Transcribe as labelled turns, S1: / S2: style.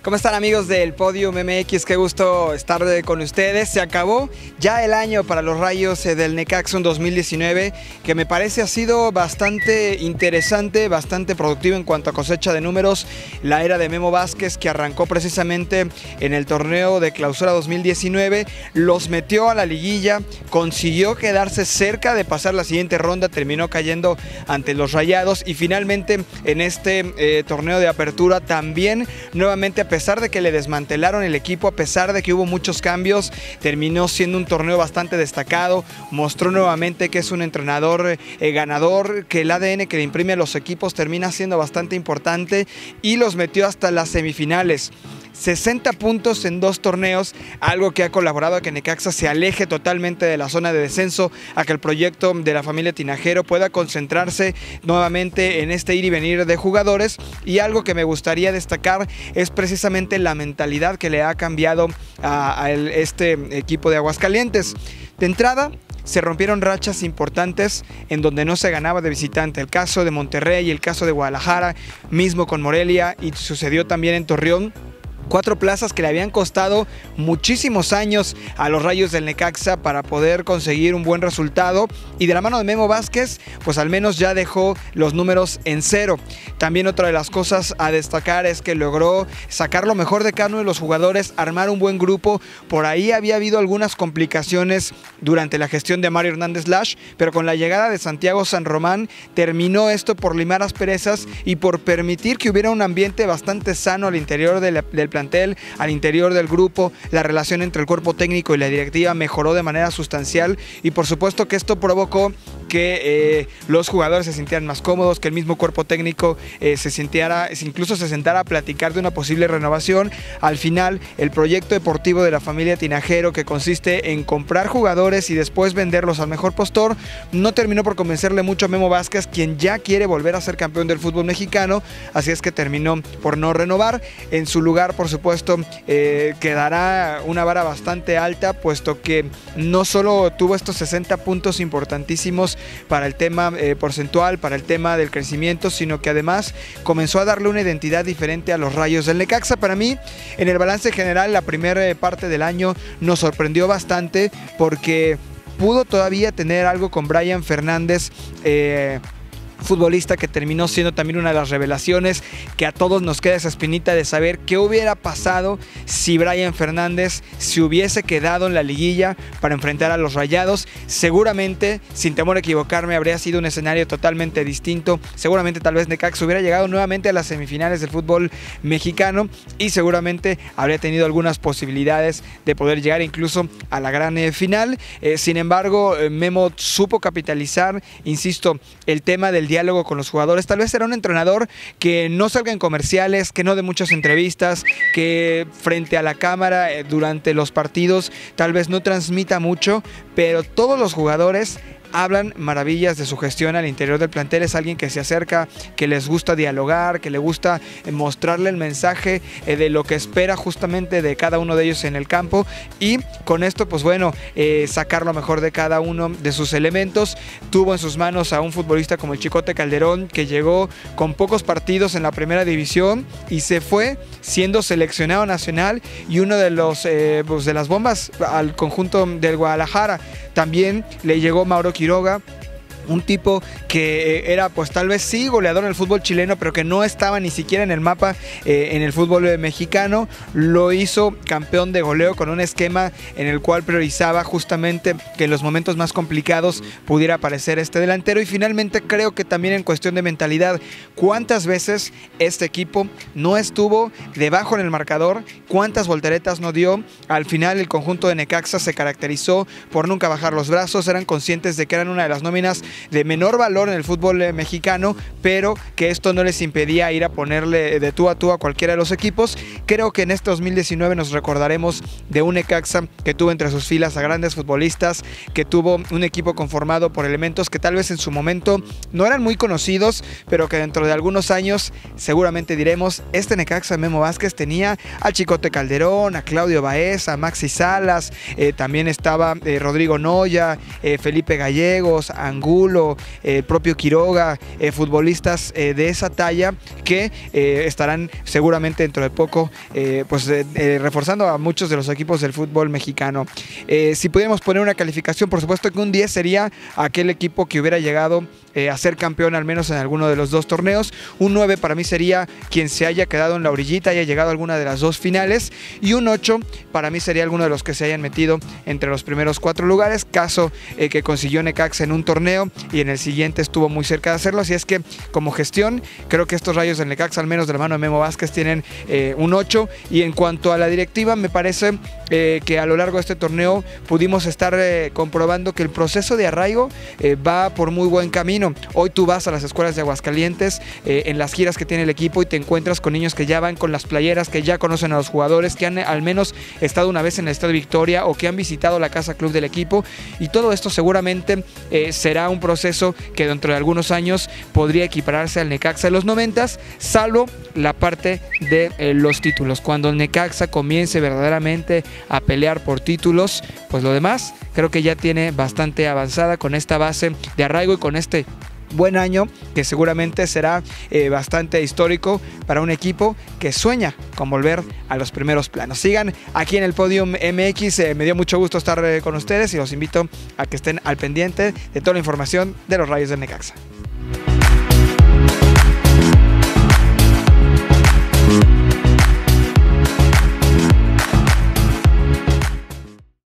S1: ¿Cómo están, amigos del Podium MX? Qué gusto estar con ustedes. Se acabó ya el año para los Rayos del Necaxa 2019, que me parece ha sido bastante interesante, bastante productivo en cuanto a cosecha de números. La era de Memo Vázquez, que arrancó precisamente en el torneo de clausura 2019, los metió a la liguilla, consiguió quedarse cerca de pasar la siguiente ronda, terminó cayendo ante los Rayados y finalmente en este torneo de apertura también nuevamente, a pesar de que le desmantelaron el equipo, a pesar de que hubo muchos cambios, terminó siendo un torneo bastante destacado. Mostró nuevamente que es un entrenador ganador, que el ADN que le imprime a los equipos termina siendo bastante importante y los metió hasta las semifinales. 60 puntos en 2 torneos, algo que ha colaborado a que Necaxa se aleje totalmente de la zona de descenso, a que el proyecto de la familia Tinajero pueda concentrarse nuevamente en este ir y venir de jugadores. Y algo que me gustaría destacar es precisamente la mentalidad que le ha cambiado a este equipo de Aguascalientes. De entrada, se rompieron rachas importantes en donde no se ganaba de visitante. El caso de Monterrey, el caso de Guadalajara, mismo con Morelia, y sucedió también en Torreón. 4 plazas que le habían costado muchísimos años a los Rayos del Necaxa para poder conseguir un buen resultado, y de la mano de Memo Vázquez pues al menos ya dejó los números en 0. También otra de las cosas a destacar es que logró sacar lo mejor de cada uno de los jugadores, armar un buen grupo. Por ahí había habido algunas complicaciones durante la gestión de Mario Hernández Lash, pero con la llegada de Santiago San Román terminó esto por limar asperezas y por permitir que hubiera un ambiente bastante sano al interior del plantel, al interior del grupo. La relación entre el cuerpo técnico y la directiva mejoró de manera sustancial, y por supuesto que esto provocó que los jugadores se sintieran más cómodos, que el mismo cuerpo técnico incluso se sentara a platicar de una posible renovación. Al final, el proyecto deportivo de la familia Tinajero, que consiste en comprar jugadores y después venderlos al mejor postor, no terminó por convencerle mucho a Memo Vázquez, quien ya quiere volver a ser campeón del fútbol mexicano, así es que terminó por no renovar. En su lugar, por supuesto, quedará una vara bastante alta, puesto que no solo tuvo estos 60 puntos importantísimos para el tema porcentual, para el tema del crecimiento, sino que además comenzó a darle una identidad diferente a los Rayos del Necaxa. Para mí, en el balance general, la primera parte del año nos sorprendió bastante, porque pudo todavía tener algo con Brian Fernández, futbolista que terminó siendo también una de las revelaciones, que a todos nos queda esa espinita de saber qué hubiera pasado si Brian Fernández se hubiese quedado en la liguilla para enfrentar a los Rayados. Seguramente, sin temor a equivocarme, habría sido un escenario totalmente distinto. Seguramente tal vez Necaxa hubiera llegado nuevamente a las semifinales del fútbol mexicano y seguramente habría tenido algunas posibilidades de poder llegar incluso a la gran final. Sin embargo, Memo supo capitalizar, insisto, el tema del diálogo con los jugadores. Tal vez será un entrenador que no salga en comerciales, que no dé muchas entrevistas, que frente a la cámara durante los partidos tal vez no transmita mucho, pero todos los jugadores hablan maravillas de su gestión al interior del plantel. Es alguien que se acerca, que les gusta dialogar, que le gusta mostrarle el mensaje de lo que espera justamente de cada uno de ellos en el campo, y con esto pues bueno, sacar lo mejor de cada uno de sus elementos. Tuvo en sus manos a un futbolista como el Chicote Calderón, que llegó con pocos partidos en la primera división y se fue siendo seleccionado nacional y uno de las bombas al conjunto del Guadalajara. También le llegó Mauro Quiroga, un tipo que era pues tal vez sí goleador en el fútbol chileno, pero que no estaba ni siquiera en el mapa en el fútbol mexicano. Lo hizo campeón de goleo con un esquema en el cual priorizaba justamente que en los momentos más complicados pudiera aparecer este delantero. Y finalmente creo que también en cuestión de mentalidad, ¿cuántas veces este equipo no estuvo debajo en el marcador? ¿Cuántas volteretas no dio? Al final el conjunto de Necaxa se caracterizó por nunca bajar los brazos. Eran conscientes de que eran una de las nóminas de menor valor en el fútbol mexicano, pero que esto no les impedía ir a ponerle de tú a tú a cualquiera de los equipos. Creo que en este 2019 nos recordaremos de un Necaxa que tuvo entre sus filas a grandes futbolistas, que tuvo un equipo conformado por elementos que tal vez en su momento no eran muy conocidos, pero que dentro de algunos años seguramente diremos: este Necaxa Memo Vázquez tenía al Chicote Calderón, a Claudio Baez, a Maxi Salas, también estaba Rodrigo Noya, Felipe Gallegos, Angulo, Angulo, el propio Quiroga, futbolistas de esa talla que estarán seguramente dentro de poco reforzando a muchos de los equipos del fútbol mexicano. Si pudiéramos poner una calificación, por supuesto que un 10 sería aquel equipo que hubiera llegado a ser campeón al menos en alguno de los dos torneos. Un 9 para mí sería quien se haya quedado en la orillita, haya llegado a alguna de las dos finales, y un 8 para mí sería alguno de los que se hayan metido entre los primeros 4 lugares, caso que consiguió Necaxa en un torneo y en el siguiente estuvo muy cerca de hacerlo. Así es que como gestión creo que estos Rayos del Necaxa, al menos de la mano de Memo Vázquez, tienen un 8, y en cuanto a la directiva me parece que a lo largo de este torneo pudimos estar comprobando que el proceso de arraigo va por muy buen camino. Hoy tú vas a las escuelas de Aguascalientes en las giras que tiene el equipo y te encuentras con niños que ya van con las playeras, que ya conocen a los jugadores, que han al menos estado una vez en el Estadio Victoria o que han visitado la casa club del equipo, y todo esto seguramente será un proceso que dentro de algunos años podría equipararse al Necaxa de los 90s, salvo la parte de los títulos. Cuando el Necaxa comience verdaderamente a pelear por títulos, pues lo demás creo que ya tiene bastante avanzada con esta base de arraigo y con este buen año que seguramente será bastante histórico para un equipo que sueña con volver a los primeros planos. Sigan aquí en el Podium MX, me dio mucho gusto estar con ustedes y los invito a que estén al pendiente de toda la información de los Rayos del Necaxa.